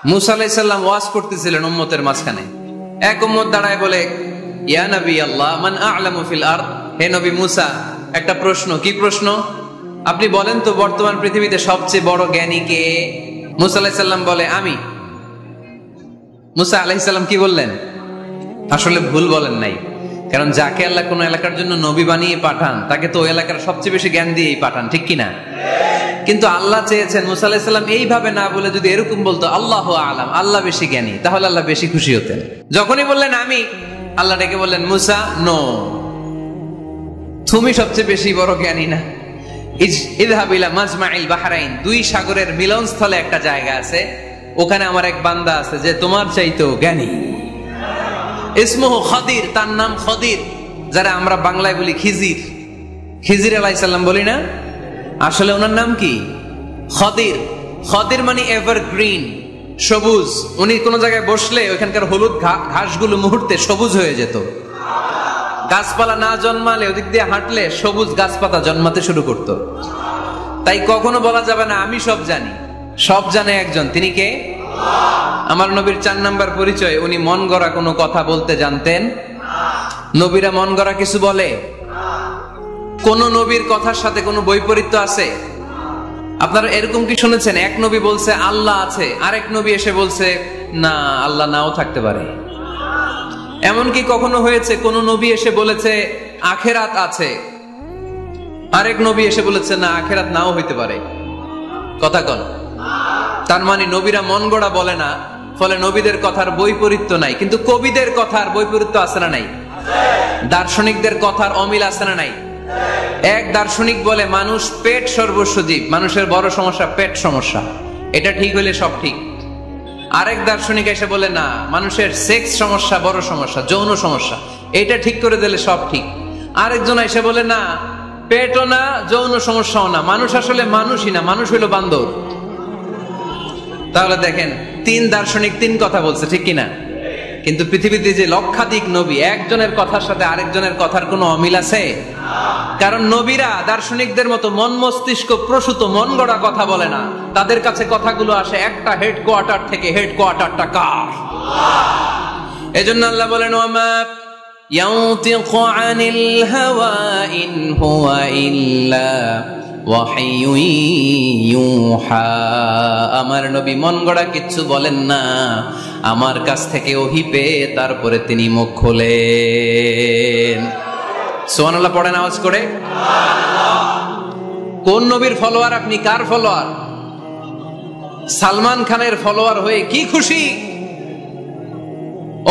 মুসা আলাইহিস সালাম ওয়াজ করতেছিলেন উম্মতের মাঝখানে। এক উম্মত দাঁড়ায় বলে, ইয়া নবী আল্লাহ মান আ'লামু ফিল আরদ, হে নবী মুসা একটা প্রশ্ন। কি প্রশ্ন? আপনি বলেন তো বর্তমান পৃথিবীতে সবচেয়ে বড় জ্ঞানী কে? মুসা আলাইহিস সালাম বলে আমি। মুসা আলাইহিস সালাম কি বললেন? আসলে ভুল বলেন নাই, কারণ যাকে আল্লাহ কোন এলাকার জন্য নবী বানিয়ে পাঠান তাকে তো ওই এলাকার সবচেয়ে বেশি জ্ঞান দিয়েই পাঠান, ঠিক কিনা? কিন্তু আল্লাহ চেয়েছেন মুসা আলাইহিস সালাম এইভাবে না বলে যদি এরকম বলতো আল্লাহু আ'লাম, আল্লাহ বেশি জ্ঞানী, তাহলে আল্লাহ বেশি খুশি হতেন। যখনই বললেন আমি, আল্লাহ ডেকে বললেন মুসা নো, তুমি সবচেয়ে বেশি বড় জ্ঞানী না। ইযহাব ইলা মাজমাইল বাহরাইন, দুই সাগরের মিলনস্থলে একটা জায়গা আছে, ওখানে আমার এক বান্দা আছে যে তোমার চাইতেও জ্ঞানী। ইসমুহু খদির, তার নাম খদির, যারা আমরা বাংলায় বলি খিজির। খিজির আলাইহিস সালাম বলি না, আসলে ওনার নাম কি? খদির। খদির মানে এভারগ্রিন, সবুজ। উনি কোন জায়গায় বসলে ওইখানকার হলুদ ঘাসগুলো মুহূর্তে সবুজ হয়ে যেত। গাছপালা না জন্মালে ওদিক দিয়ে হাঁটলে সবুজ গাছপাতা জন্মাতে শুরু করত। তাই কখনো বলা যাবে না আমি সব জানি। সব জানে একজন, তিনি কে? আমার নবীর 4 নাম্বার পরিচয়, উনি মন গড়া কোনো কথা বলতে জানতেন। নবীরা মন গড়া কিছু বলে? কোন নবীর কথার সাথে কোনো বৈপরীত্য আছে? আপনারা এরকম কি শুনেছেন এক নবী বলছে আল্লাহ আছে, আরেক নবী এসে বলছে না আল্লাহ নাও থাকতে পারে? এমনকি কখনো হয়েছে কোন নবী এসে বলেছে আখেরাত আছে, আরেক নবী এসে বলেছে না আখেরাত নাও হইতে পারে? কথা কন। তার মানে নবীরা মন গড়া বলে না, ফলে নবীদের কথার বৈপরীত্য নাই। কিন্তু কবিদের কথার বৈপরীত্য আছে না নাই? দার্শনিকদের কথার অমিল আছে না নাই? এক দার্শনিক বলে মানুষ পেট সর্বস্ব জীব, মানুষের বড় সমস্যা পেট সমস্যা, এটা ঠিক হইলে সব ঠিক। আরেক দার্শনিক এসে বলে না মানুষের সেক্স সমস্যা বড় সমস্যা, যৌন সমস্যা, এটা ঠিক করে দিলে সব ঠিক। আরেকজন এসে বলে না পেটও না যৌন সমস্যাও না, মানুষ আসলে মানুষই না, মানুষ হইল বান্দর। তাহলে দেখেন 3 দার্শনিক 3 কথা বলছে, ঠিক কিনা? কিন্তু পৃথিবীতে যে লক্ষাধিক নবী, একজনের কথার সাথে আরেকজনের কথার কোনো অমিল আছে? কারণ নবীরা দার্শনিকদের মতো মন মস্তিষ্ক প্রসূত মন গড়া কথা বলে না, তাদের কাছে কথাগুলো আসে একটা হেডকোয়ার্টার থেকে। হেডকোয়ার্টারটা কার? এজন্য আল্লাহ বলেন ওয়ামা ইয়ানতিকু আনিল হাওয়া ইন হুয়া ইল্লা ওয়াহিয়ুন ইউহা, আমার নবী মন গড়া কিচ্ছু বলেন না, আমার কাছ থেকে ওহী পেয়ে তারপরে তিনি মুখ খোলেন। সুবহানাল্লাহ পড়েন আওয়াজ করে। কোন নবীর ফলোয়ার আপনি? কার ফলোয়ার? সালমান খানের ফলোয়ার হয়ে কি খুশি?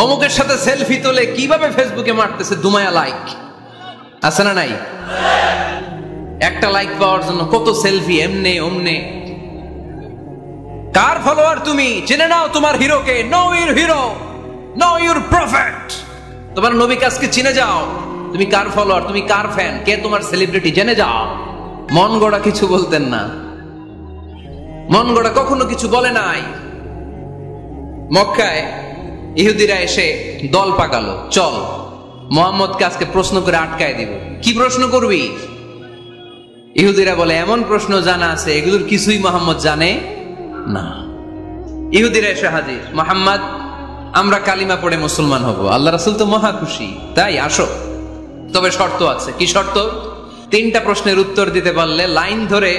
অমুকের সাথে সেলফি তোলে কিভাবে ফেসবুকে মারতেছে দুমায়া লাইক, আছে না নাই? একটা লাইক পাওয়ার জন্য কত সেলফি, এমনে ওমনে। কার ফলোয়ার তুমি? জেনে নাও তোমার হিরোকে। Know your hero, know your prophet. তোমার নবীকে আজকে চিনে যাও। তুমি কার ফলোয়ার, তুমি কার ফ্যান, কে তোমার সেলিব্রিটি, জেনে যাও। মন গড়া কিছু বলতেন না, মন গড়া কখনো কিছু বলে নাই। মক্কায় ইহুদিরা এসে দল পাকালো, চল মুহাম্মদকে আজকে প্রশ্ন করে আটকায় দিব। কি প্রশ্ন করবি? ইহুদিরা বলে এমন প্রশ্ন জানা আছে এগুলোর কিছুই মুহাম্মদ জানে না। ইহুদিরা এসে হাজির, মুহাম্মদ আমরা কালিমা পড়ে মুসলমান হব, আল্লাহ রাসূল তো মহা খুশি, তাই আসো। তবে শর্ত আছে। কি শর্ত? 3টা প্রশ্নের উত্তর দিতে পারলে লাইন ধরে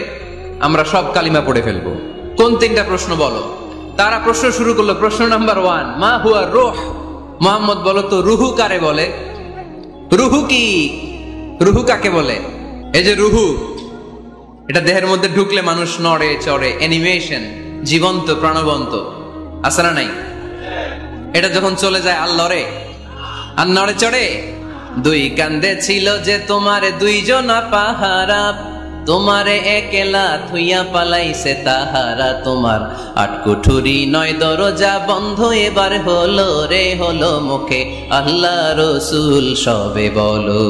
আমরা সব কালিমা পড়ে ফেলবো। কোন 3টা প্রশ্ন বলো? তারা প্রশ্ন শুরু করলো। প্রশ্ন নাম্বার 1, মা হুয়া রূহ, মুহাম্মদ বলো তো রুহু কারে বলে? রুহু কি? রুহু কাকে বলে? এই যে রুহু, এটা দেহের মধ্যে ঢুকলে মানুষ নড়ে চড়ে, অ্যানিমেশন, জীবন্ত প্রাণবন্ত, আছে না নাই? এটা যখন চলে যায় আল্লাহরে আর নড়ে চড়ে। 2 কান্দে ছিল যে তোমারে 2 জনা পাহারা, তোমারে একলা থুইয়া পালাইছে তাহারা, তোমার 8 কুঠুরি 9 দরজা বন্ধ এবার হলো রে হলো, মুখে আল্লাহ রসুল সবে বলো,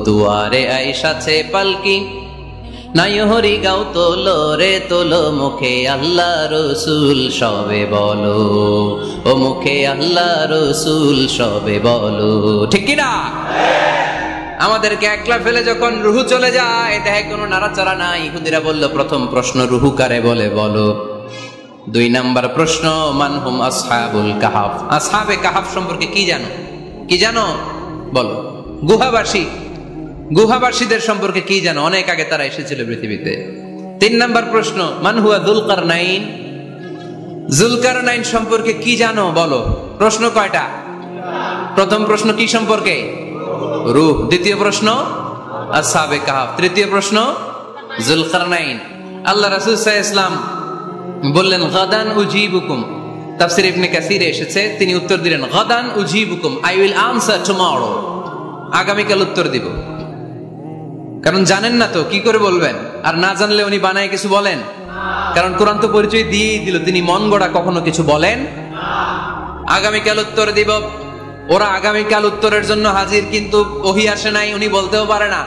দুয়ারে আইসাছে পালকি নাই হরি গাও তোলো রে তোলো, মুখে আল্লাহ রসুল সবে বলো, ও মুখে আল্লাহ রসুল সবে বলো, ঠিক কিনা? আমাদেরকে একলা ফেলে যখন রুহু চলে যায়, দেহে কোনো নাড়াচাড়া নাই। ইহুদিরা বলল প্রথম প্রশ্ন রুহু কারে বলে বলো। 2 নাম্বার প্রশ্ন, মানহুম আসহাবুল কাহাফ, আসহাবে কাহাফ সম্পর্কে কি জানো? কি জানো বলো। গুহাবাসীদের সম্পর্কে কি জানো? অনেক আগে তারা এসেছিল পৃথিবীতে। 3 নাম্বার প্রশ্ন, মান হুয়া যুলকারনাইন, যুলকারনাইন সম্পর্কে কি জানো বলো। প্রশ্ন কয়টা? প্রথম প্রশ্ন কি সম্পর্কে? রূহ। দ্বিতীয় প্রশ্ন আসহাবে কাহাফ। তৃতীয় প্রশ্ন যুলকারনাইন। আল্লাহ রাসূল সাল্লাল্লাহু আলাইহি ওয়াসাল্লাম বললেন গাদান উজিবুকুম, তাফসীর ইবনে কাসিরে এসেছে, তিনি উত্তর দিলেন গাদান উজিবুকুম, আই উইল আনসার টুমরো, আগামীকাল উত্তর দিব। কারণ জানেন না তো কি করে বলবেন, আর না জানলে উনি বানায় কিছু বলেন? কারণ কোরআন তো পরিচয় দিয়েই দিল, তিনি মন গড়া কখনো কিছু বলেন। আগামীকাল উত্তর দিব। ওরা আগামীকাল উত্তরের জন্য হাজির, কিন্তু ওহী আসে নাই, উনি বলতেও পারে না।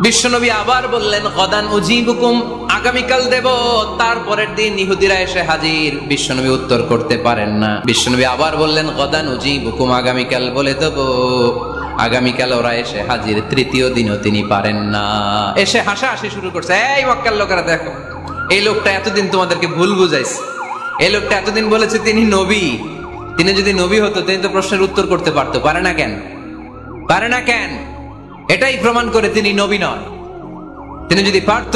বিশ্বনবী আবার বললেন গাদান উজিবুকুম, আগামীকাল দেব। তারপরের দিন ইহুদিরা এসে হাজির, বিশ্বনবী উত্তর করতে পারেন না। বিশ্বনবী আবার বললেন গাদান উজিবুকুম, আগামীকাল বলে দেব। আগামীকাল ওরা এসে হাজির, তৃতীয় দিনও তিনি পারেন না। এসে হাসাহাসি শুরু করছে, এই মক্কার লোকেরা দেখো, এই লোকটা এতদিন তোমাদেরকে ভুল বুঝাইছে, এই লোকটা এতদিন বলেছে তিনি নবী। তিনি যদি নবী হতো তিনি তো প্রশ্নের উত্তর করতে পারতো, পারে না কেন? পারে না কেন? এটাই প্রমাণ করে তিনি নবী নয়। তিনি যদি পারত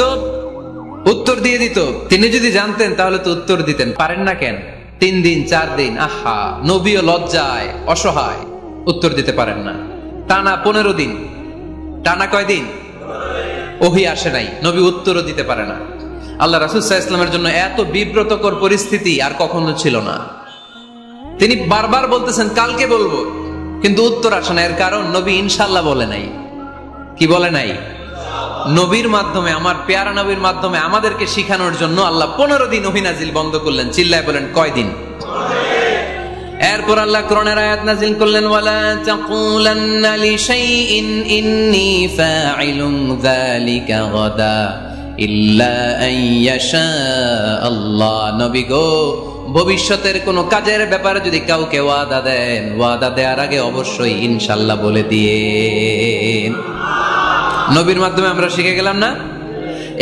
উত্তর দিয়ে দিত, তিনি যদি জানতেন তাহলে তো উত্তর দিতেন। পারেন না কেন? 3 দিন 4 দিন, আহা, নবীও লজ্জায় অসহায়, উত্তর দিতে পারেন না। টানা 15 দিন, টানা কয় দিন ওহী আসে নাই, নবী উত্তরও দিতে পারে না। আল্লাহ রাসূল সাল্লাল্লাহু আলাইহি ওয়াসাল্লামের জন্য এত বিব্রতকর পরিস্থিতি আর কখনো ছিল না। তিনি বারবার বলতেছেন কালকে বলবো, কিন্তু উত্তর আসে না। এর কারণ নবী ইনশাআল্লাহ বলে নাই। কি বলে নাই? নবীর মাধ্যমে, আমার পেয়ারা নবীর মাধ্যমে আমাদেরকে শিখানোর জন্য আল্লাহ 15 দিন ওহী নাজিল বন্ধ করলেন। চিল্লায় বলেন কয় দিন? এরপর আল্লাহ কোরআনের আয়াত নাজিল করলেন, ওয়ালা তাকুলান্না লিশাইইন ইন্নী ফাইলুন যালিকা গাদা ইল্লা আন ইয়াশা আল্লাহ। নবী গো, ভবিষ্যতের কোন কাজের ব্যাপারে যদি কাউকে ওয়াদা দেন, ওয়াদা দেওয়ার আগে অবশ্যই ইনশাআল্লাহ বলে দিয়েন। নবীর মাধ্যমে আমরা শিখে গেলাম না?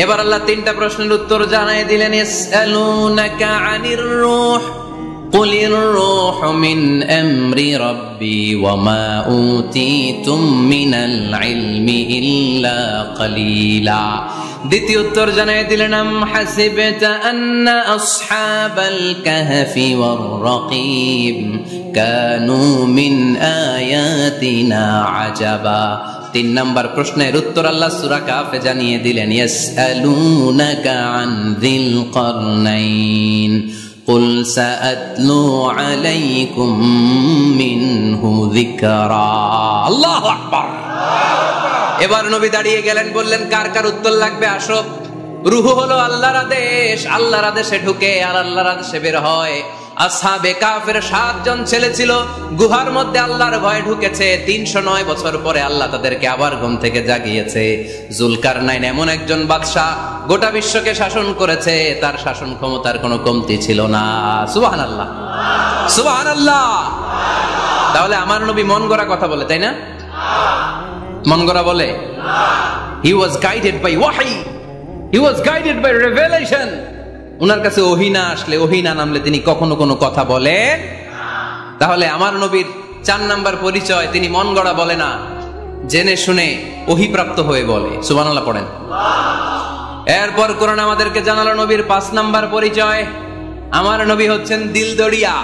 এবার আল্লাহ 3টা প্রশ্নের উত্তর জানাই দিলেন। ইয়াসআলুনাকা আনির রূহ কুলির রূহু মিন আমরি রাব্বি ওয়া মা উতিতুম মিনাল ইলমি ইল্লা কালিলা। দ্বিতীয় উত্তর জানাই দিলেন, আম হাসিবতা আন্না আসহাবাল কাহফি ওয়ার রাকিব কানু মিন আয়াতিনা আজাবা। 3 নাম্বার প্রশ্নের উত্তর আল্লাহ সূরা কাহফে জানিয়ে দিলেন, ইয়াসআলুনাকা আন যিল কারনাইন কুল সাআতলু আলাইকুম মিনহু যিকরা। আল্লাহু আকবার। এবার নবী দাঁড়িয়ে গেলেন, বললেন কার কার উত্তর লাগবে আসো। রূহ হলো আল্লাহর আদেশ, আল্লাহর আদেশে ঢুকে আর আল্লাহর আদেশে বের হয়। আসহাবে কাফের 7 জন ছেলে ছিল, গুহার মধ্যে আল্লাহর ভয়ে ঢুকেছে। 309 বছর পরে আল্লাহ তাদেরকে আবার ঘুম থেকে জাগিয়েছে। যুলকারনাইন এমন একজন বাদশা, গোটা বিশ্বকে শাসন করেছে, তার শাসন ক্ষমতার কোনো কমতি ছিল না। সুবহানাল্লাহ, সুবহানাল্লাহ। তাহলে আমার নবী মন গড়া কথা বলে, তাই না? মন গড়া বলে? He was guided by wahi, he was guided by revelation. উনার কাছে ওহী না আসলে, ওহী না নামলে তিনি কখনো কোনো কথা বলেন। তাহলে আমার নবীর 4 নাম্বার পরিচয়, তিনি মন গড়া বলে না, জেনে শুনে ওহী প্রাপ্ত হয়ে বলে। সুবহানাল্লাহ পড়েন। এরপর কোরআন আমাদেরকে জানালো নবীর 5 নাম্বার পরিচয়, আমার নবী হচ্ছেন দিলদরিয়া,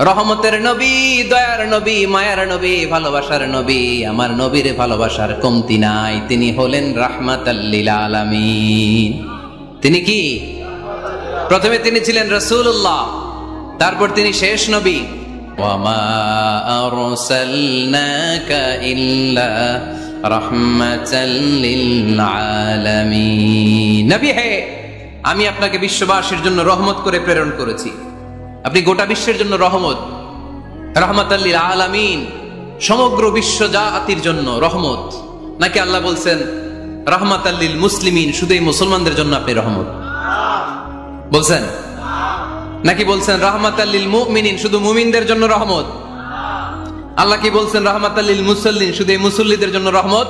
রহমতের নবী, দয়ার নবী, মায়ার নবী, ভালোবাসার নবী। আমার নবীর ভালোবাসার কমতি নাই। তিনি হলেন রাহমাতাল লিল আলামিন। তিনি কি? প্রথমে তিনি ছিলেন রাসূলুল্লাহ, তারপর তিনি শেষ নবী। ওয়া মা আরসালনাকা ইল্লা রাহমাতাল লিল আলামিন। নবী হে, আমি আপনাকে বিশ্ববাসীর জন্য রহমত করে প্রেরণ করেছি। আপনি গোটা বিশ্বের জন্য রহমত, রাহমাতাল লিল আলামিন, সমগ্র বিশ্ব জাতির জন্য রহমত। নাকি আল্লাহ বলছেন রাহমাতাল লিল মুসলিমিন, শুধুই মুসলমানদের জন্য আপনি রহমত বলছেন? নাকি বলছেন রাহমাতাল লিল মুমিনিন, শুধু মুমিনদের জন্য রহমত? আল্লাহ কি বলছেন রাহমাতাল লিল মুসাল্লিন, শুধু এই মুসল্লিদের জন্য রহমত?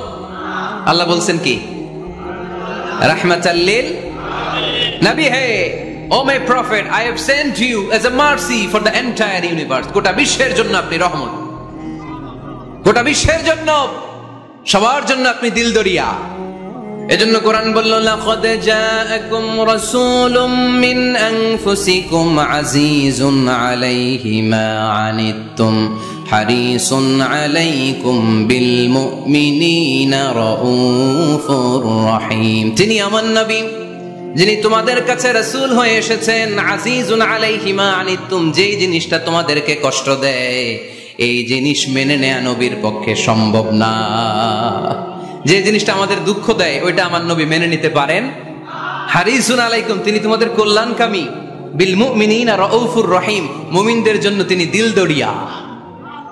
আল্লাহ বলছেন কি রাহমাতাল লিল নবী হে, O my prophet, I have sent you as a mercy for the entire universe. গোটা বিশ্বের জন্য আপনি রহমত, গোটা বিশ্বের জন্য, সবার জন্য আপনি দিলদরিয়া। এজন্য কোরআন বলল, লাকাদ জাআকুম রাসূলুম মিন আনফুসিকুম আজিজুন আলাইহি মা আনিতুম হারিসুন আলাইকুম বিল মুমিনিনা রাউফুর রহিম। তিনি আমার নবী, যিনি তোমাদের কাছে রাসূল হয়ে এসেছেন। আজিজুন আলাইহি মা আনিতুম, যেই জিনিসটা তোমাদেরকে কষ্ট দেয় এই জিনিস মেনে নেয়া নবীর পক্ষে সম্ভব না। যে জিনিসটা আমাদের দুঃখ দেয় ওইটা আমার নবী মেনে নিতে পারেন। হারিসুন আলাইকুম, তিনি তোমাদের কল্যাণকামী। বিল মুমিনিনা রাউফুর রহিম, মুমিনদের জন্য তিনি দিলদরিয়া।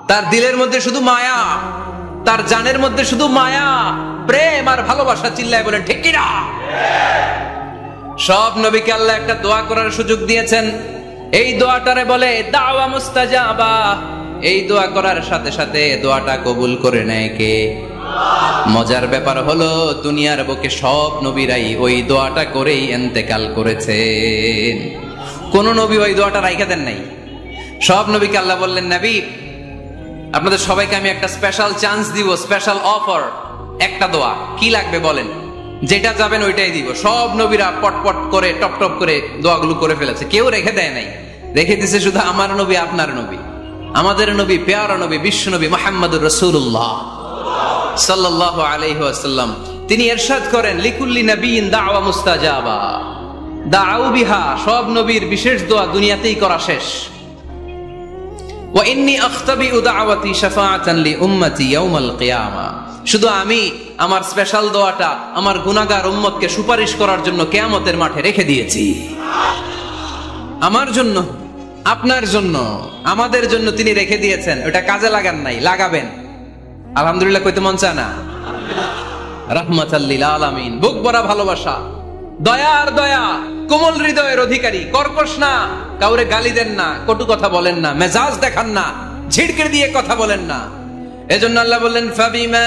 তার দিলের মধ্যে শুধু মায়া, তার জানের মধ্যে শুধু মায়া, প্রেম আর ভালোবাসা। চিল্লায় বলেন ঠিক কিনা? সব নবীকে আল্লাহ একটা দোয়া করার সুযোগ দিয়েছেন। এই দোয়াটারে বলে দাওয়া মুস্তাজাবা। এই দোয়া করার সাথে সাথে দোয়াটা কবুল করে নেয় কে? মজার ব্যাপার হলো দুনিয়ার বুকে সব নবীরাই ওই দোয়াটা করেই ইন্তেকাল করেছেন। কোন নবী ওই দোয়াটা রাইখা দেন নাই। সব নবীকে আল্লাহ বললেন, নবী আপনাদের সবাইকে আমি একটা স্পেশাল চান্স দিব, স্পেশাল অফার। একটা দোয়া, কি লাগবে বলেন, যেটা যাবেন ওইটাই দিব। সব নবীরা পটপট করে টপ টপ করে দোয়াগুলো করে ফেলেছে, কেউ রেখে দেয় নাই। রেখে দিয়েছে শুধু আমার নবী, আপনার নবী, আমাদের নবী, পেয়ারা নবী, বিশ্ব নবী মুহাম্মদুর রাসূলুল্লাহ সাল্লাল্লাহু আলাইহি ওয়াসাল্লাম। তিনি ইরশাদ করেন, লিকুল্লি নাবিয়িন দাওয়া মুস্তাজাবা দাউ বিহা। সব নবীর বিশেষ দোয়া দুনিয়াতেই করা শেষ। ওয়া ইন্নী আখতাবিউ দাওয়াতি শাফাআতান লি উম্মতি ইয়াউমাল কিয়ামা। শুধু আমি আমার স্পেশাল দোয়াটা আমার গুনাহগার উম্মতকে সুপারিশ করার জন্য কিয়ামতের মাঠে রেখে দিয়েছি। আমার জন্য, আপনার জন্য, আমাদের জন্য তিনি রেখে দিয়েছেন। ওটা কাজে লাগান নাই, লাগাবেন। আলহামদুলিল্লাহ কইতে মন চায় না? রাহমাতাল লিল আলামিন, বুক ভরা ভালোবাসা, দয়ার দয়া, কোমল হৃদয়ের অধিকারী, কর্কশ না, কাউরে গালি দেন না, কটু কথা বলেন না, মেজাজ দেখান না, ঝিড়কে দিয়ে কথা বলেন না। এজন্য আল্লাহ বললেন, ফাবিমা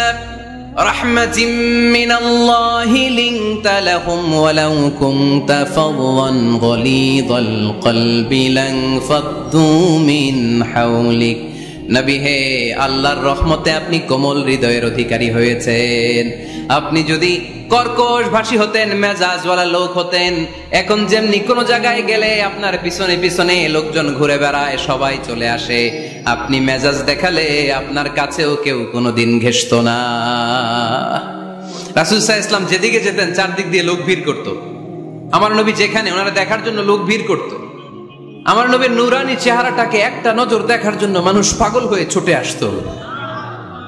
রাহমাতিম মিনাল্লাহি লিনতা লাহুম ওয়ালাউ কুনতা ফাদওয়ান গলিযাল কলবি লানফাদ্দু মিন হাওলিক। নবী হে, আল্লাহর রহমতে আপনি কোমল হৃদয়ের অধিকারী হয়েছেন। আপনি যদি কর্কশ ভাষী হতেন, মেজাজওয়ালা লোক হতেন, এখন যেমনি কোন জায়গায় গেলে আপনার পিছনে পিছনে লোকজন ঘুরে বেড়ায়, সবাই চলে আসে, আপনি মেজাজ দেখালে আপনার কাছেও কেউ কোনোদিন ঘেষত না। রাসূল সাল্লাল্লাহু আলাইহি ওয়াসাল্লাম যেদিকে যেতেন চারদিক দিয়ে লোক ভিড় করত। আমার নবী যেখানে, ওনারা দেখার জন্য লোক ভিড় করত। আমার নবীর নূরানি চেহারাটাকে একটা নজর দেখার জন্য মানুষ পাগল হয়ে ছুটে আসতো।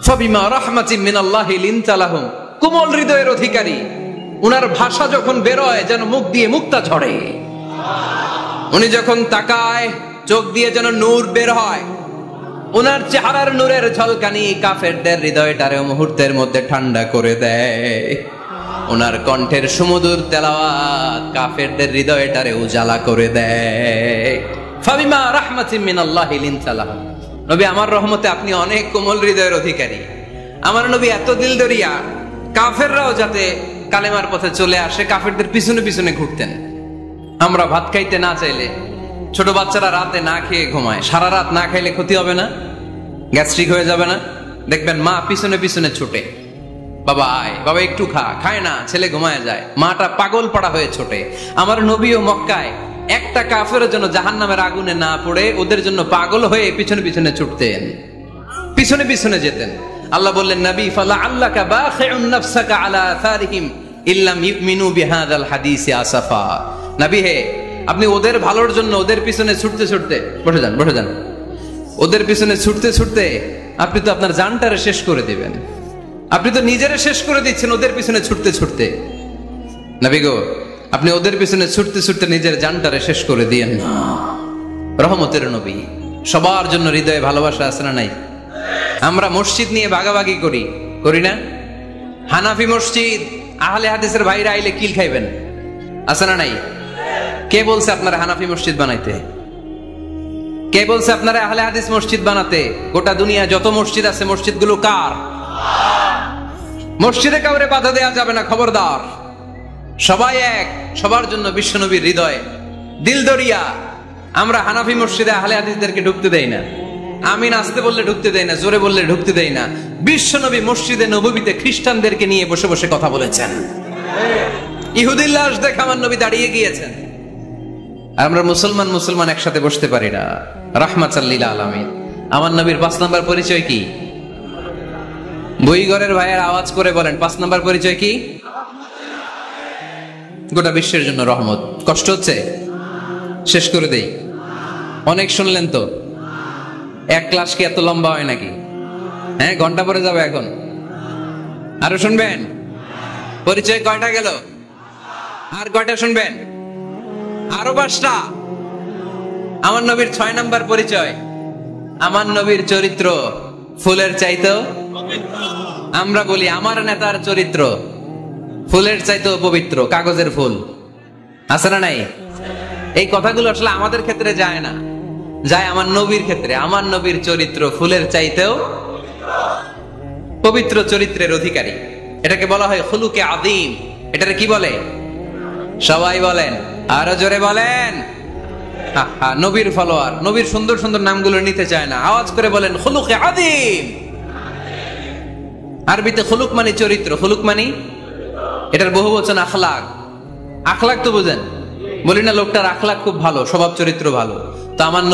ফাবিমা রাহমাতিম মিনাল্লাহি লিনতা লাহুম, কোমল হৃদয়ের অধিকারী। উনার ভাষা যখন বেরোয় যেন মুখ দিয়ে মুক্তা ঝরে। উনি যখন তাকায় চোখ দিয়ে যেন নূর বের হয়। উনার চেহারার নূরের ঝলকানি কাফেরদের হৃদয়টারে মুহূর্তের মধ্যে ঠান্ডা করে দেয়। ওনার কণ্ঠের সুমধুর তেলাওয়াত কাফেরদের হৃদয়টারে উজালা করে দেয়। ফাবিমা রাহমাতিম মিনাল্লাহি লিনতা লাহুম, নবী আমার রহমতে আপনি অনেক কোমল হৃদয়ের অধিকারী। আমার নবী এত দিলদরিয়া, কাফেররাও যাতে কালেমার পথে চলে আসে কাফেরদের পিছনে পিছনে ঘুরতেন। আমরা ভাত খাইতে না চাইলে, ছোট বাচ্চারা রাতে না খেয়ে ঘুমায়, সারা রাত না খাইলে ক্ষতি হবে না? গ্যাস্ট্রিক হয়ে যাবে না? দেখবেন মা পিছনে পিছনে ছুটে, বাবা আয়, বাবা একটু খা, খায় না, ছেলে ঘুমায় যায়, মাটা পাগল পাড়া হয়ে ছোটে। আমার নবীও মক্কায় একটা কাফের জন্য জাহান্নামের আগুনে না পড়ে ওদের জন্য পাগল হয়ে পিছনে পিছনে ছুটতেন, পিছনে পিছনে যেতেন। আল্লাহ বললেন, নবী ফালা আল্লাকা বাখিউন নাফসাকা আলা আথারিহিম ইল্লাম ইউমিনু বিহাদাল হাদিসি আসাফা। নবী হে, আপনি ওদের ভালোর জন্য ওদের পিছনে ছুটতে ছুটতে, বসে যান বসে যান, ওদের পিছনে ছুটতে ছুটতে আপনি তো আপনার জানটারে শেষ করে দিবেন। আপনি তো নিজেরে শেষ করে দিচ্ছেন ওদের পিছনে ছুটতে ছুটতে। নবী গো, আপনি ওদের পিছনে ছুটতে ছুটতে নিজের জানটারে শেষ করে দিয়েন না। রহমতের নবী, সবার জন্য হৃদয়ে ভালোবাসা আছে না নাই? আমরা মসজিদ নিয়ে ভাগাভাগি করি, করি না? হানাফি মসজিদ, আহলে হাদিসের ভাইরা আইলে কিল খাইবেন, আছে না নাই? কে বলছে আপনারা হানাফি মসজিদ বানাইতে? কে বলছে আপনারা আহলে হাদিস মসজিদ বানাতে? গোটা দুনিয়া যত মসজিদ আছে মসজিদগুলো কার? মসজিদে কাউরে বাধা দেয়া যাবে না, খবরদার। সবাই এক, সবার জন্য বিশ্বনবীর হৃদয় দিলদরিয়া। আমরা হানাফি মসজিদে আহলে হাদিসদেরকে ঢুকতে দেই না, আমিন আসতে বললে ঢুকতে দেই না, জোরে বললে ঢুকতে দেই না। বিশ্বনবী মসজিদে নববীতে খ্রিস্টানদেরকে নিয়ে বসে বসে কথা বলেছেন, ইহুদির লাশ দেখে আমার নবী দাঁড়িয়ে গিয়েছেন। আর আমরা মুসলমান একসাথে বসতে পারি না। রাহমাতাল লিল আলামিন। আমার নবীর 5 নাম্বার পরিচয় কি? বইঘরের ভাইয়ের আওয়াজ করে বলেন 5 নাম্বার পরিচয় কি? গোটা বিশ্বের জন্য রহমত। কষ্ট হচ্ছে? শেষ করে দেই। অনেক শুনলেন তো। এক ক্লাস কি এত লম্বা হয় নাকি? হ্যাঁ, ঘন্টা পরে যাবে এখন। আরো শুনবেন? পরিচয় কয়টা গেল? আর কয়টা শুনবেন? আরো 5টা। আমার নবীর 6 নাম্বার পরিচয়, আমার নবীর চরিত্র ফুলের চাইতেও পবিত্র। আমরা বলি আমার নেতার চরিত্র ফুলের চাইতেও পবিত্র। কাগজের ফুল আছে না নাই? এই কথাগুলো আসলে আমাদের ক্ষেত্রে যায় না, যায় আমার নবীর ক্ষেত্রে। আমার নবীর চরিত্র ফুলের চাইতেও পবিত্র চরিত্রের অধিকারী। এটাকে বলা হয় খুলুকে আযীম। এটারে কি বলে? সবাই বলেন, আরো জোরে বলেন। নবীর ফলোয়ার, নবীর সুন্দর সুন্দর নামগুলো নিতে চায় না, আওয়াজ করে বলেন খুলুকে আযীম। আরবিতে খুলুক মানে চরিত্র, খুলুক মানে এটার বহুবচন আখলাক। আখলাক তো বুঝেন, বলি না লোকটার আখলাক খুব ভালো, স্বভাব চরিত্র ভালো। তো আমার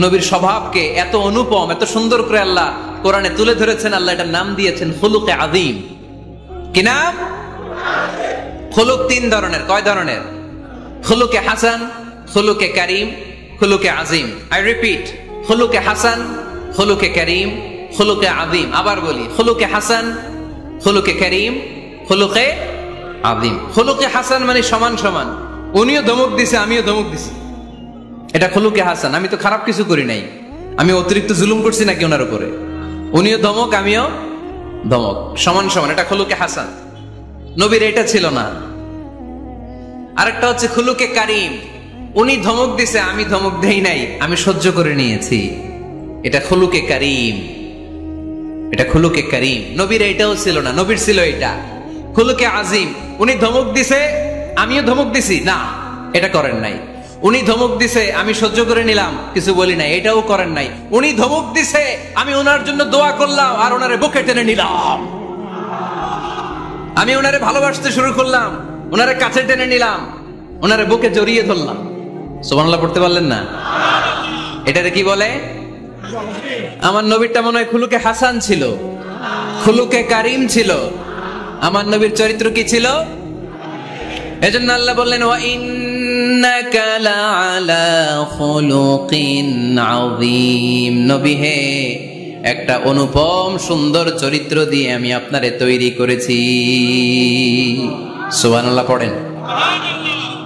নবীর স্বভাবকে এত অনুপম, এত সুন্দর করে আল্লাহ কোরআনে তুলে ধরেছেন। আল্লাহ এটার নাম দিয়েছেন খুলুকে আযীম। কি নাম? খুলুক 3 ধরনের। কয় ধরনের? খুলুকে হাসান, খুলুকে কারীম, খুলুকে আযীম। আই রিপিট, খুলুকে হাসান, খুলুকে কারীম, খুলুকে আযীম। আবার বলি, খুলুকে হাসান, খুলুকে কারীম, খুলুকে আযীম। খুলুকে হাসান মানে সমান সমান, উনিও ধমক দিছে আমিও ধমক দিছি, এটা খুলুকে হাসান। আমি তো খারাপ কিছু করি নাই, আমি অতিরিক্ত জুলুম করছি নাকি ওনার উপরে? উনিও ধমক আমিও ধমক, সমান সমান, এটা খুলুকে হাসান। নবীর এটা ছিল না। আরেকটা হচ্ছে খুলুকে কারীম, উনি ধমক দিছে আমি ধমক দেই নাই, আমি সহ্য করে নিয়েছি, এটা খুলুকে কারীম। এটা খুলুকে কারীম। নবীর এটাও ছিল না, নবীর ছিল এটা খুলুকে আযীম। উনি ধমক দিছে আমিও ধমক দিছি, না এটা করেন নাই। উনি ধমক দিছে আমি সহ্য করে নিলাম, কিছু বলি নাই, এটাও করেন নাই। উনি ধমক দিছে আমি ওনার জন্য দোয়া করলাম আর ওনারে বুকে টেনে নিলাম, আমি ওনারে ভালোবাসতে শুরু করলাম, ওনারে কাছে টেনে নিলাম, ওনারে বুকে জড়িয়ে ধরলাম। সুবহানাল্লাহ পড়তে পারলেন না? এটারে কি বলে? আমার নবীরটা মনে হয় খুলুকে হাসান ছিল, খুলুকে কারীম ছিল। আমার নবীর চরিত্র কি ছিল? এজন্য আল্লাহ বললেন ওয়া ইন্নাকা লাআলা খুলুকিন আযীম। নবী হে, একটা অনুপম সুন্দর চরিত্র দিয়ে আমি আপনারে তৈরি করেছি। সুবহানাল্লাহ পড়েন।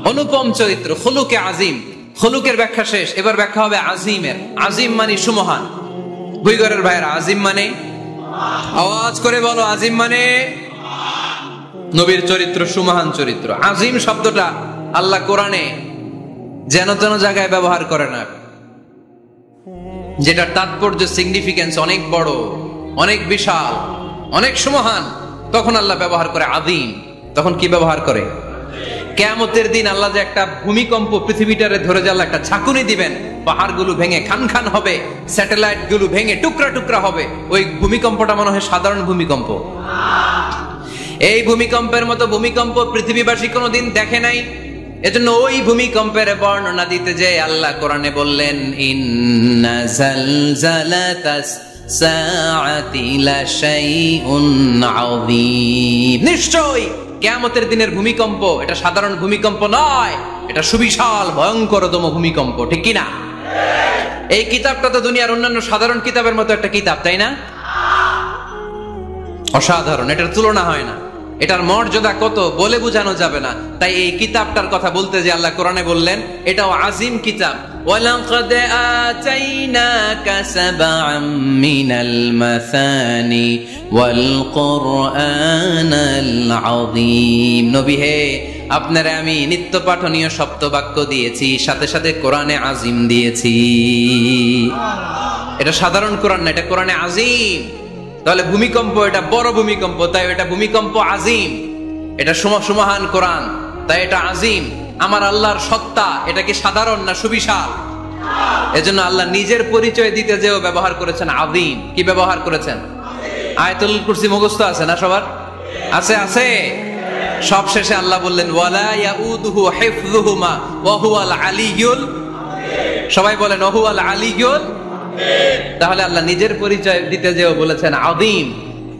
অনুপম চরিত্র, খুলুকে আযীম। খুলুকের ব্যাখ্যা শেষ, এবার ব্যাখ্যা হবে আযীমের। আযীম মানে সুমহান। বুইগরের ভাইয়েরা, আযীম মানে? আওয়াজ করে বলো, আযীম মানে? নবীর চরিত্র সুমহান চরিত্র। আযীম শব্দটা আল্লাহ কোরআনে যেন তেন জায়গায় ব্যবহার করে না, যেটা তাৎপর্য সিগনিফিকেন্স অনেক বড়, অনেক বিশাল, অনেক সুমহান, তখন আল্লাহ ব্যবহার করে আযীম। তখন কি ব্যবহার করে? কিয়ামতের দিন আল্লাহ যে একটা ভূমিকম্প পৃথিবীটারে ধরে যে আল্লাহ একটা ঝাঁকুনি দিবেন, পাহাড়গুলো ভেঙে খান খান হবে, স্যাটেলাইট গুলো ভেঙে টুকরা টুকরা হবে। ওই ভূমিকম্পটা মনে হয় সাধারণ ভূমিকম্প। এই ভূমিকম্পের মতো ভূমিকম্প পৃথিবীবাসী কোনোদিন দেখে নাই। এজন্য ওই ভূমিকম্পের বর্ণনা দিতে যে আল্লাহ কোরআনে বললেন ইন্না জালজালাতাস সাআতি লাশাইউন আযীম। নিশ্চয়ই কিয়ামতের দিনের ভূমিকম্প এটা সাধারণ ভূমিকম্প নয়, এটা সুবিশাল ভয়ঙ্করতম ভূমিকম্প। ঠিক কি না? এই কিতাবটা তো দুনিয়ার অন্যান্য সাধারণ কিতাবের মতো একটা কিতাব, তাই না? অসাধারণ, এটার তুলনা হয় না। এটার মর্যাদা কত বলে বোঝানো যাবে না। তাই এই কিতাবটার কথা বলতে যে আল্লাহ কোরআনে বললেন এটাও আযীম কিতাব। ওয়ালাকাদ আতাইনাকা সাবআম মিনাল মাসানি ওয়াল কুরআনাল আযীম। নবী হে, আপনারে আমি নিত্য পাঠনীয় সপ্তবাক্য দিয়েছি, সাথে সাথে কোরআনে আযীম দিয়েছি। এটা সাধারণ কোরআন না, এটা কোরআনে আযীম। তাহলে ভূমিকম্প এটা বড় ভূমিকম্প, তাই এটা ভূমিকম্প আযীম। এটা সুমহান কোরআন, তাই এটা আযীম। আমার আল্লাহর সত্তা এটা কি সাধারণ না সুবিশাল? এজন্য আল্লাহ নিজের পরিচয় দিতে যেও ব্যবহার করেছেন আযীম। কি ব্যবহার করেছেন? আয়াতুল কুরসি মুখস্থ আছে না সবার? আছে আছে। সব শেষে আল্লাহ বললেন ওয়ালা ইয়াউদুহু হিফযুহুমা ওয়া হুয়াল আলিয়্যুল। সবাই বলেন ওয়া হুয়াল আলিয়্যুল। তাহলে আল্লাহ নিজের পরিচয় দিতে যেও বলেছেন আযীম।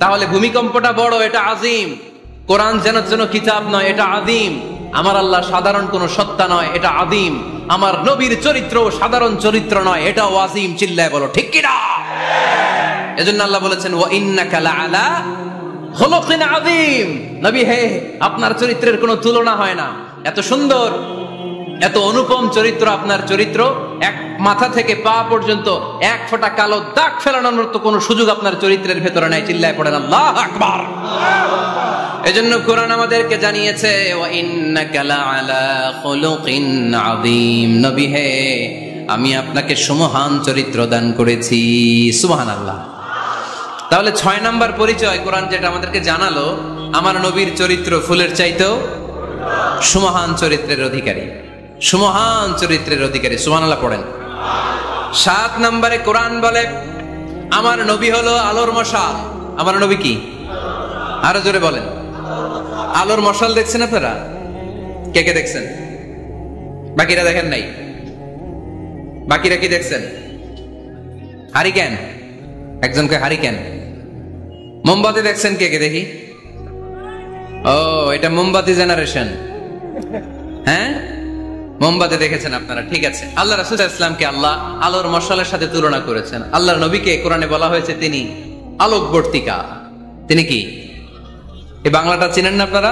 তাহলে ভূমিকম্পটা বড়, এটা আযীম। কোরআন যেন কিতাব নয়, এটা আযীম। আমার আল্লাহ সাধারণ কোন সত্তা নয়, এটা আযীম। আমার নবীর চরিত্র সাধারণ চরিত্র নয়, এটাও আযীম। চিল্লায় বলো ঠিক কি না? এজন্য আল্লাহ বলেছেন ওয়া ইন্নাকা লাআলা খুলুকিন আযীম। নবী হে, আপনার চরিত্রের কোনো তুলনা হয় না। এত সুন্দর, এত অনুপম চরিত্র আপনার চরিত্র। এক মাথা থেকে পা পর্যন্ত এক ফোঁটা কালো দাগ ফেলানোর মতো কোনো সুযোগ আপনার চরিত্রের ভেতরে নাই। চিল্লায় পড়েন আল্লাহু আকবার। এজন্য কোরআন আমাদেরকে জানিয়েছে ওয়া ইন্নাকা লাআলা খুলুকিন আযীম। নবী হে, আমি আপনাকে সুমহান চরিত্র দান করেছি। সুবহানাল্লাহ। তাহলে 6 নাম্বার পরিচয় কোরআন যেটা আমাদেরকে জানালো, আমার নবীর চরিত্র ফুলের চাইতেও সুমহান চরিত্রের অধিকারী। সুমহান চরিত্রের অধিকারী। সুবহানাল্লাহ পড়েন। 7 নম্বরে কোরআন বলে আমার নবী হলো আলোর মশাল। আমার নবী কি? আরো জোরে বলেন। আলোর মশাল দেখছেন আপনারা? কে কে দেখছেন? বাকিরা দেখেন নাই? বাকিরা কি দেখছেন? হারিকেন। একজনকে হারিকেন। মোমবাতি দেখছেন কে কে? দেখি। ও, এটা মোমবাতি জেনারেশন। হ্যাঁ, মোমবাতি দেখেছেন আপনারা, ঠিক আছে। আল্লাহ রাসূল সাল্লাল্লাহু আলাইহি ওয়াসাল্লামকে আল্লাহ আলোর মশালের সাথে তুলনা করেছেন। আল্লাহর নবীকে কোরআনে বলা হয়েছে তিনি আলোকবর্তিকা। তিনি কি? এই বাংলাটা চিনেন না আপনারা?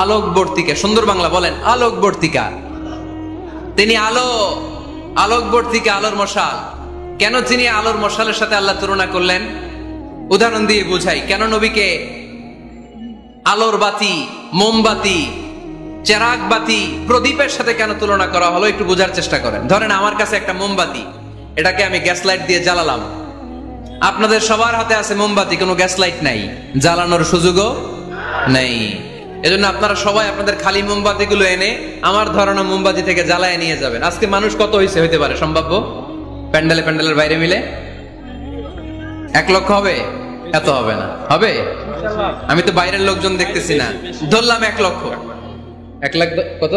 আলোকবর্তিকা। সুন্দর বাংলা বলেন, আলোকবর্তিকা। তিনি আলো, আলোকবর্তিকা, আলোর মশাল। কেন তিনি আলোর মশালের সাথে আল্লাহ তুলনা করলেন? উদাহরণ দিয়ে বুঝাই। কেন নবীকে আলোর বাতি, মোমবাতি, চেরাগ বাতি, প্রদীপের সাথে কেন তুলনা করা হলো একটু বোঝার চেষ্টা করেন। ধরেন আমার কাছে একটা মোমবাতি, এটাকে আমি গ্যাস লাইট দিয়ে জ্বালালাম। আপনাদের সবার হাতে আছে মোমবাতি, কোনো গ্যাস লাইট নাই, জ্বালানোর সুযোগও নেই। এজন্য আপনারা সবাই আপনাদের খালি মোমবাতি গুলো এনে আমার ধরানো মোমবাতি থেকে জ্বালায় নিয়ে যাবেন। আজকে মানুষ কত হইতে পারে সম্ভাব্য? প্যান্ডেলের বাইরে মিলে 1 লক্ষ হবে? এত হবে না। হবে? আমি তো বাইরের লোকজন দেখতেছি না, ধরলাম 1 লক্ষ। 1 লাখ কত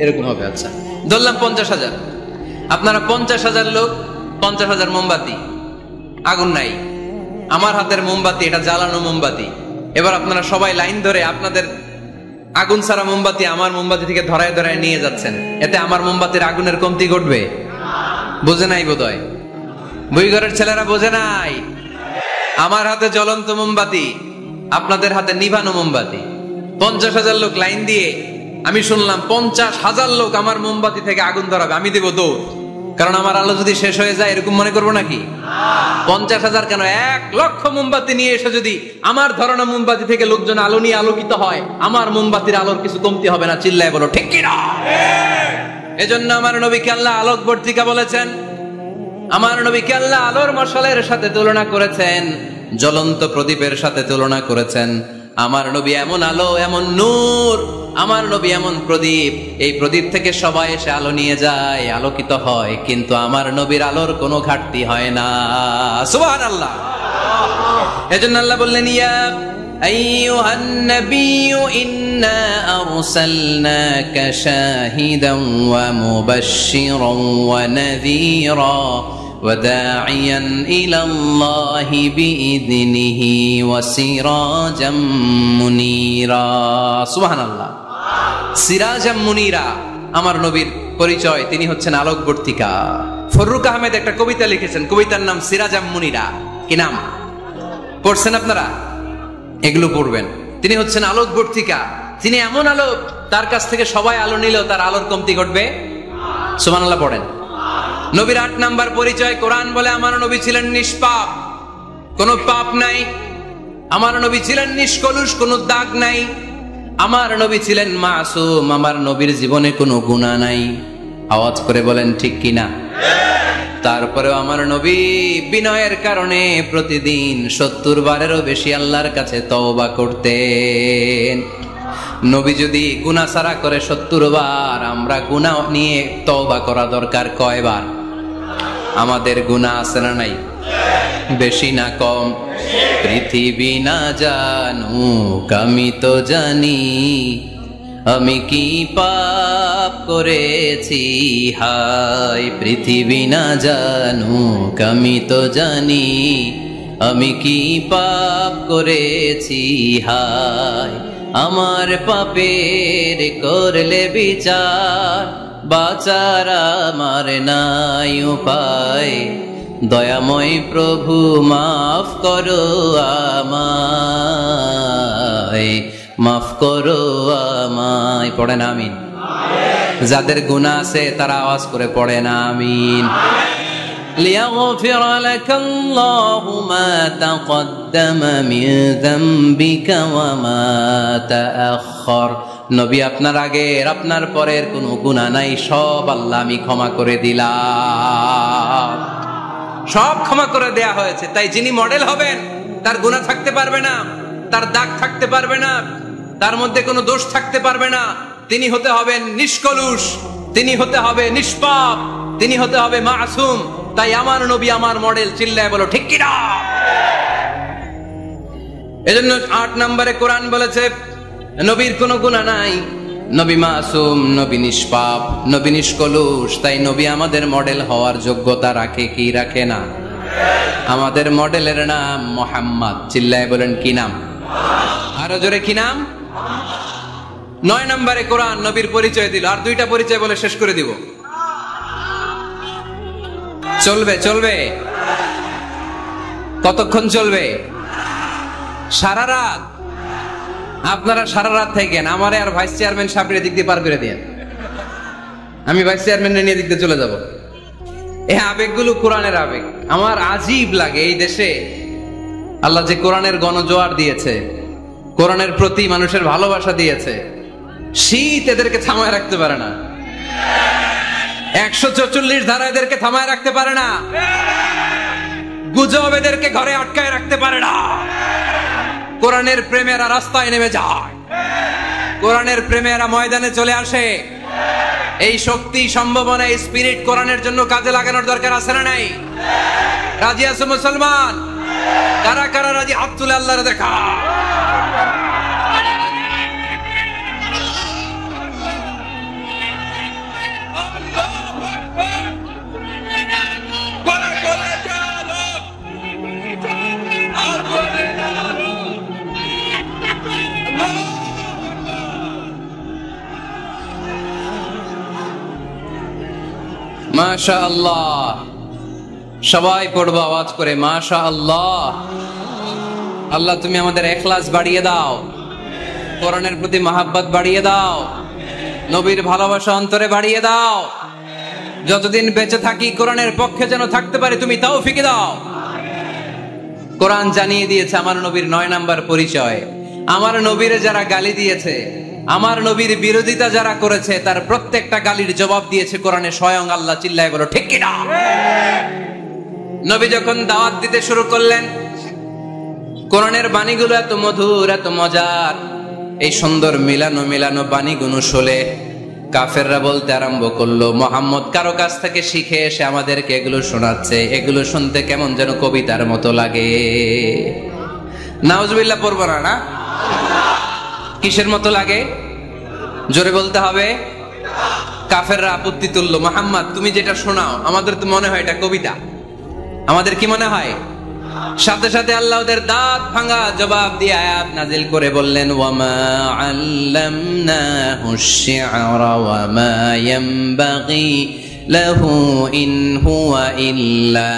এরকম হবে। আচ্ছা, ধরলাম 50,000। আপনারা 50,000 লোক, 50,000 মোমবাতি, আগুন নাই। আমার হাতের মোমবাতি, এটা জ্বালানো মোমবাতি। এবার আপনারা সবাই লাইন ধরে আপনাদের আগুন ছাড়া মোমবাতি আমার মোমবাতি থেকে ধরায় ধরায় নিয়ে যাচ্ছেন। এতে আমার মোমবাতির আগুনের কমতি ঘটবে? বোঝে নাই বোধহয়, বইঘরের ছেলেরা বোঝে নাই। আমার হাতে জ্বলন্ত মোমবাতি, আপনাদের হাতে নিভানো মোমবাতি। 50,000 লোক লাইন দিয়ে, আমি শুনলাম 50,000 লোক আমার মোমবাতি থেকে আগুন ধরাবে। আমি দেব দৌড়, কারণ আমার আলো যদি শেষ হয়ে যায় এরকম মনে করবো নাকি? 50,000 কেন, 1 লক্ষ মোমবাতি নিয়ে এসে যদি আমার ধরানো মোমবাতি থেকে লোকজন আলো নিয়ে আলোকিত হয়, আমার মোমবাতির আলোর কিছু কমতি হবে না। চিল্লায় বলো ঠিক কি না? এজন্য আমার নবীকে আল্লাহ আলোকবর্তিকা বলেছেন। আমার নবীকে আল্লাহ আলোর মশালের সাথে তুলনা করেছেন, জ্বলন্ত প্রদীপের সাথে তুলনা করেছেন। আমার নবী এমন আলো, এমন নূর। আমার নবী এমন প্রদীপ, এই প্রদীপ থেকে সবাই এসে আলো নিয়ে যায়, আলোকিত হয়, কিন্তু আমার নবীর আলোর কোনো ঘাটতি হয় না। সুবহানাল্লাহ। এজন্য আল্লাহ বললেন ইয়া আইয়ুহান নাবিয়্যু ইন্না আরসালনাকা শাহিদান ওয়া মুবাশশিরান ওয়া নাযীরা وداعيا إلى الله بإذنه وسراجا منيرا سبحان الله سراجا منيرا আমার নবীর পরিচয়, তিনি হচ্ছেন আলোকবর্তিকা। ফররুক আহমেদ একটা কবিতা লিখেছেন, কবিতার নাম সিরাজা মুনিরা। কি নাম? পড়ছেন আপনারা? এগুলো পড়বেন। তিনি হচ্ছেন আলোকবর্তিকা। তিনি এমন আলো, তার কাছ থেকে সবাই আলো নিলেও তার আলোর কমতি ঘটবে। সুবহানাল্লাহ পড়েন। নবীর 8 নাম্বার পরিচয়, কোরআন বলে আমার নবী ছিলেন নিষ্পাপ, কোনো পাপ নাই। আমার নবী ছিলেন নিষ্কলুষ, কোনো দাগ নাই। আমার নবী ছিলেন মাসুম, আমার নবীর জীবনে কোনো গুনাহ নাই। আওয়াজ করে বলেন ঠিক কিনা? তারপরেও আমার নবী বিনয়ের কারণে প্রতিদিন 70 বারেরও বেশি আল্লাহর কাছে তওবা করতেন। নবী যদি গুনাহ সারা করে 70 বার, আমরা গুনাহ নিয়ে তওবা করা দরকার কয়বার? আমাদের গুনাহ আছে না নাই? বেশি না কম? পৃথিবী না জানুক আমি তো জানি, আমি কি পাপ করেছি হায়। পৃথিবী না জানুক আমি তো জানি, আমি কি পাপ করেছি হায়। আমার পাপের করলে বিচার, বাঁচার আমার নাই উপায়। দয়াময় প্রভু মাফ করো আমায়, মাফ করো আমায়। পড়েন আমিন। যাদের গুনাহ আছে তারা আওয়াজ করে পড়েন আমিন। ليغفر لك الله ما تقدم من ذنبك وما تأخر। নবী আপনার আগের আপনার পরের কোনো গুনাহ নাই, সব আল্লাহ আমি ক্ষমা করে দিলাম। সব ক্ষমা করে দেয়া হয়েছে। তাই যিনি মডেল হবেন তার গুনাহ থাকতে পারবে না, তার দাগ থাকতে পারবে না, তার মধ্যে কোনো দোষ থাকতে পারবে না। তিনি হতে হবেন নিষ্কলুষ, তিনি হতে হবে নিষ্পাপ, তিনি হতে হবে মাসুম। তাই আমার নবী আমার মডেল। চিল্লায় বলো ঠিক কি না? এজন্য 8 নম্বরে কোরআন বলেছে নবীর কোনো গুনাহ নাই, নবী মাসুম, নবী নিষ্পাপ, নবী নিষ্কলুষ। তাই নবী আমাদের মডেল হওয়ার যোগ্যতা রাখে কি রাখে না? আমাদের মডেলের নাম মুহাম্মদ। চিল্লায় বলেন কি নাম? আরো জোরে কি নাম? 9 নম্বরে কোরআন নবীর পরিচয় দিল। আর 2টা পরিচয় বলে শেষ করে দিব। চলবে চলবে? কতক্ষণ চলবে? সারা রাত? আপনারা সারা রাত থাকেন, আমারে আর ভাইস চেয়ারম্যান সাহেবের দিক দিয়ে পার করে দেন। আমি ভাইস চেয়ারম্যানের নিয়ে দিক দিয়ে চলে যাব। এই আবেগগুলো কোরআনের আবেগ। আমার আজীব লাগে এই দেশে আল্লাহ যে কোরআনের গণজোয়ার দিয়েছে, কোরআনের প্রতি মানুষের ভালোবাসা দিয়েছে, শীত এদেরকে থামায় রাখতে পারে না। 144 ধারা এদেরকে থামায় রাখতে পারে না। গুজব এদেরকে ঘরে আটকায় রাখতে পারে না। কোরআনের প্রেমেরা রাস্তায় নেমে যায়, কোরআনের প্রেমেরা ময়দানে চলে আসে। এই শক্তি, সম্ভাবনা, এই স্পিরিট কোরআনের জন্য কাজে লাগানোর দরকার আছে না নাই? রাজি আছো মুসলমান? কারা কারা রাজি? হাত তুলে আল্লাহর দেখা। মাশাআল্লাহ। সবাই পড়বো আওয়াজ করে মাশাআল্লাহ। আল্লাহ তুমি আমাদের ইখলাস বাড়িয়ে দাও, কোরআনের প্রতি মহব্বত বাড়িয়ে দাও, নবীর ভালোবাসা অন্তরে বাড়িয়ে দাও। যতদিন বেঁচে থাকি কোরআনের পক্ষে যেন থাকতে পারি, তুমি তৌফিক দাও। কোরআন জানিয়ে দিয়েছে আমার নবীর 9 নাম্বার পরিচয়। আমার নবীরে যারা গালি দিয়েছে, আমার নবীর বিরোধিতা যারা করেছে, তার প্রত্যেকটা গালির জবাব দিয়েছে কোরআনে স্বয়ং আল্লাহ। চিল্লায় বলো ঠিক কি না? নবী যখন দাওয়াত দিতে শুরু করলেন, কোরআনের বাণীগুলো এত মধুর, এত মজার। এই সুন্দর মিলানো মিলানো বাণীগুলো শুনে কাফেররা বলতে আরম্ভ করলো, মুহাম্মদ কারো কাছ থেকে শিখে এসে আমাদেরকে এগুলো শোনাচ্ছে, এগুলো শুনতে কেমন যেন কবিতার মতো লাগে। নাউজুবিল্লাহ পড়বো না? না, কিসের মতো লাগে? জোরে বলতে হবে। কাফেররা আপত্তি তুললো, মুহাম্মদ তুমি যেটা শোনাও আমাদের তো মনে হয় এটা কবিতা। আমাদের কি মনে হয়? সাথে সাথে আল্লাহ ওদের দাঁত ভাঙা জবাব দিয়ে আয়াত নাজিল করে বললেন, ওয়ামা আল্লামনাহু আশ-শি'রা ওয়ামা ইয়ানবাগি লাহু ইন হুয়া ইল্লা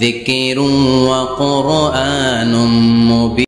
যিকরুন ওয়া কুরআনুম মুবিন।